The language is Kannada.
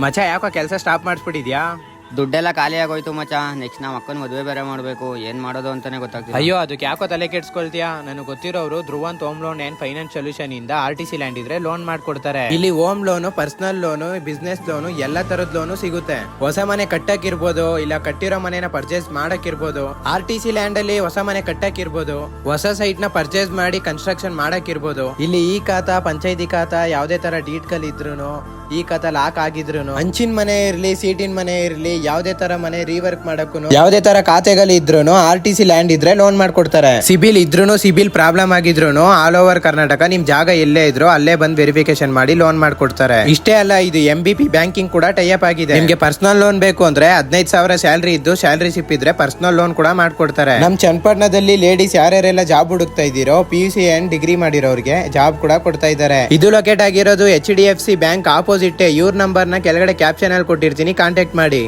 ಮಚ ಯಾಕೋ ಕೆಲಸ ಸ್ಟಾಪ್ ಮಾಡಿಸ್ಬಿಟ್ಟಿದ್ಯಾ? ದುಡ್ಡೆಲ್ಲ ಖಾಲಿ ಆಗೋಯ್ತು ಮಚ್ಚ. ನೆಕ್ಸ್ಟ್ ನಮ್ಮ ಅಕ್ಕನ ಮದುವೆ ಬೇರೆ ಮಾಡಬೇಕು, ಏನ್ ಮಾಡೋದು ಅಂತಾನೆ ಗೊತ್ತಾಗ್ತಿಲ್ಲ. ಅಯ್ಯೋ ಅದಕ್ಕೆ ಯಾಕೋ ತಲೆ ಕೆಡ್ಸ್ಕೊಳ್ತೀಯಾ? ನನಗೆ ಗೊತ್ತಿರೋರು Dhruvanth home loan and finance solution ಇಂದ RTC ಲ್ಯಾಂಡ್ ಇದ್ರೆ ಲೋನ್ ಮಾಡ್ಕೊಡ್ತಾರೆ. ಇಲ್ಲಿ home loan, personal loan, business loan, ಎಲ್ಲಾ ತರದ ಲೋನು ಸಿಗುತ್ತೆ. ಹೊಸ ಮನೆ ಕಟ್ಟಕ್ಕಿರ್ಬೋದು, ಇಲ್ಲ ಕಟ್ಟಿರೋ ಮನೆನ ಪರ್ಚೇಸ್ ಮಾಡಕ್ಕಿರ್ಬೋದು. RTC ಲ್ಯಾಂಡ್ ಅಲ್ಲಿ ಹೊಸ ಮನೆ ಕಟ್ಟಕ್ಕಿರ್ಬೋದು, ಹೊಸ ಸೈಟ್ ನ ಪರ್ಚೇಸ್ ಮಾಡಿ ಕನ್ಸ್ಟ್ರಕ್ಷನ್ ಮಾಡಕ್ಕಿರ್ಬೋದು. ಇಲ್ಲಿ ಈ ಖಾತಾ, ಪಂಚಾಯತಿ ಖಾತಾ, ಯಾವ್ದೇ ತರ ಡೀಟ್ಗಳು ಇದ್ರೂನು, ಈ ಖಾತಾ ಲಾಕ್ ಆಗಿದ್ರು, ಹಂಚಿನ ಮನೆ ಇರ್ಲಿ, ಸೀಟಿನ ಮನೆ ಇರ್ಲಿ, ಯಾವ್ದೇ ತರ ಮನೆ ರೀವರ್ಕ್ ಮಾಡಕ್ಕೂ, ಯಾವ್ದೇ ತರ ಖಾತೆಗಳು ಇದ್ರು RTC ಲ್ಯಾಂಡ್ ಇದ್ರೆ ಲೋನ್ ಮಾಡ್ಕೊಡ್ತಾರೆ. ಸಿಬಿಲ್ ಇದ್ರೂನು, ಸಿಬಿಲ್ ಪ್ರಾಬ್ಲಮ್ ಆಗಿದ್ರು ಆಲ್ ಓವರ್ ಕರ್ನಾಟಕ ನಿಮ್ ಜಾಗ ಎಲ್ಲೇ ಇದ್ರು ಅಲ್ಲೇ ಬಂದ್ ವೆರಿಫಿಕೇಶನ್ ಮಾಡಿ ಲೋನ್ ಮಾಡ್ಕೊಡ್ತಾರೆ. ಇಷ್ಟೇ ಅಲ್ಲ, ಇದು MBP ಬ್ಯಾಂಕಿಂಗ್ ಕೂಡ ಟೈಅಪ್ ಆಗಿದೆ. ನಿಮ್ಗೆ ಪರ್ಸನಲ್ ಲೋನ್ ಬೇಕು ಅಂದ್ರೆ 15,000 ಸ್ಯಾಲರಿ ಇದ್ದು ಸ್ಯಾಲರಿ ಸಿಪ್ ಇದ್ರೆ ಪರ್ಸನಲ್ ಲೋನ್ ಕೂಡ ಮಾಡ್ಕೊಡ್ತಾರೆ. ನಮ್ ಚನ್ನಪಟ್ಟಣದಲ್ಲಿ ಲೇಡೀಸ್ ಯಾರ್ಯಾರೆಲ್ಲ ಜಾಬ್ ಹುಡುಕ್ತಾ ಇದ್ದೀರೋ, PUC ಅಂಡ್ ಡಿಗ್ರಿ ಮಾಡಿರೋರಿಗೆ ಜಾಬ್ ಕೂಡ ಕೊಡ್ತಾ ಇದ್ದಾರೆ. ಇದು ಲೊಕೇಟ್ ಆಗಿರೋದು HDFC ಬ್ಯಾಂಕ್ ಆಪೋಸಿಟ್. ಇವ್ರ ನಂಬರ್ ನ ಕೆಳಗಡೆ ಕ್ಯಾಪ್ಷನ್ ಅಲ್ಲಿ ಕೊಟ್ಟಿರ್ತೀನಿ, ಕಾಂಟ್ಯಾಕ್ಟ್ ಮಾಡಿ.